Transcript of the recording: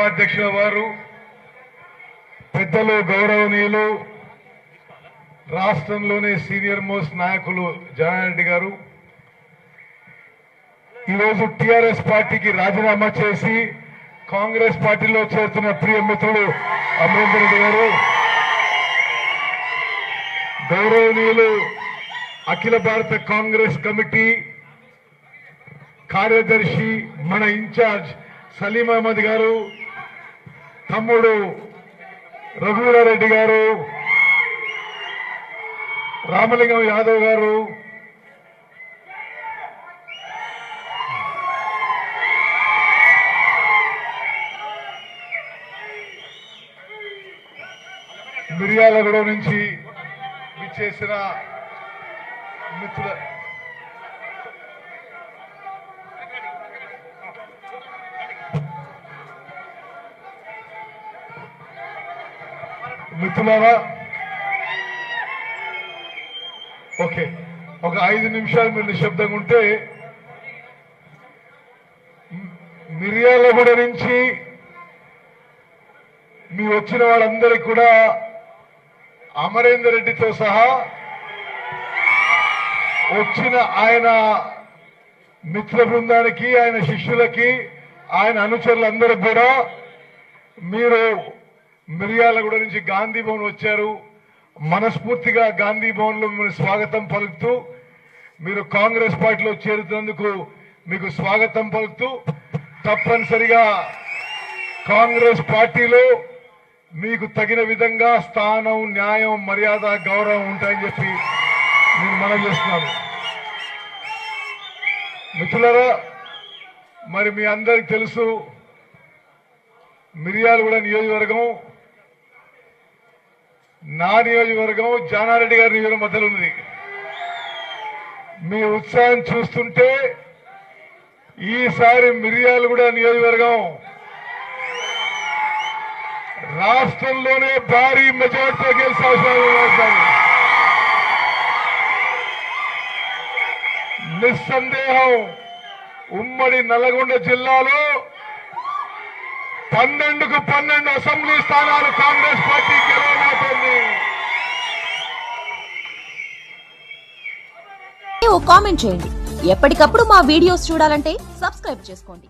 సభాధ్యక్షుల వారు, పెద్దలు గౌరవనీయులు, రాష్ట్రంలోనే సీనియర్ మోస్ట్ నాయకులు జనారెడ్డి గారు ఈరోజు టీఆర్ఎస్ పార్టీకి రాజీనామా చేసి కాంగ్రెస్ పార్టీలో చేరుతున్న ప్రియ మిత్రుడు అమరేందర్ రెడ్డి గారు, గౌరవనీయులు అఖిల భారత కాంగ్రెస్ కమిటీ కార్యదర్శి మన ఇన్ఛార్జ్ సలీం అహ్మద్ గారు, తమ్ముడు రఘువీరారెడ్డి గారు, రామలింగం యాదవ్ గారు, మిర్యాలగూడ నుంచి విచ్చేసిన మిత్రులారా, ఓకే, ఒక 5 నిమిషాలు మీరు నిశ్శబ్దంగా ఉంటే, మిర్యాలగూడ నుంచి మీ వచ్చిన వాళ్ళందరికీ కూడా అమరేందర్ రెడ్డితో సహా వచ్చిన ఆయన మిత్ర బృందానికి, ఆయన శిష్యులకి, ఆయన అనుచరులందరికీ కూడా మీరు మిర్యాలగూడ నుంచి గాంధీ భవన్ వచ్చారు. మనస్ఫూర్తిగా గాంధీ భవన్ లో మిమ్మల్ని స్వాగతం పలుకుతూ, మీరు కాంగ్రెస్ పార్టీలో చేరుతున్నందుకు మీకు స్వాగతం పలుకుతూ, తప్పనిసరిగా కాంగ్రెస్ పార్టీలో మీకు తగిన విధంగా స్థానం, న్యాయం, మర్యాద, గౌరవం ఉంటాయని చెప్పి నేను మనవి చేస్తున్నాను. మిత్రులారా, మరి మీ అందరికి తెలుసు, మిర్యాలగూడ నియోజకవర్గం నా నియోజకవర్గం జానారెడ్డి గారి నియోజకవర్గం మధ్యలో ఉంది. మీ ఉత్సాహం చూస్తుంటే ఈసారి మిర్యాలగూడ నియోజకవర్గం రాష్ట్రంలోనే భారీ మెజార్టీతో గెలిచే అవసరం. నిస్సందేహం ఉమ్మడి నల్గొండ జిల్లాలో 12కు 12 అసెంబ్లీ స్థానాలు కాంగ్రెస్ పార్టీ గెలవబోతోంది. కామెంట్ చేయండి. ఎప్పటికప్పుడు మా వీడియోస్ చూడాలంటే సబ్స్క్రైబ్ చేసుకోండి.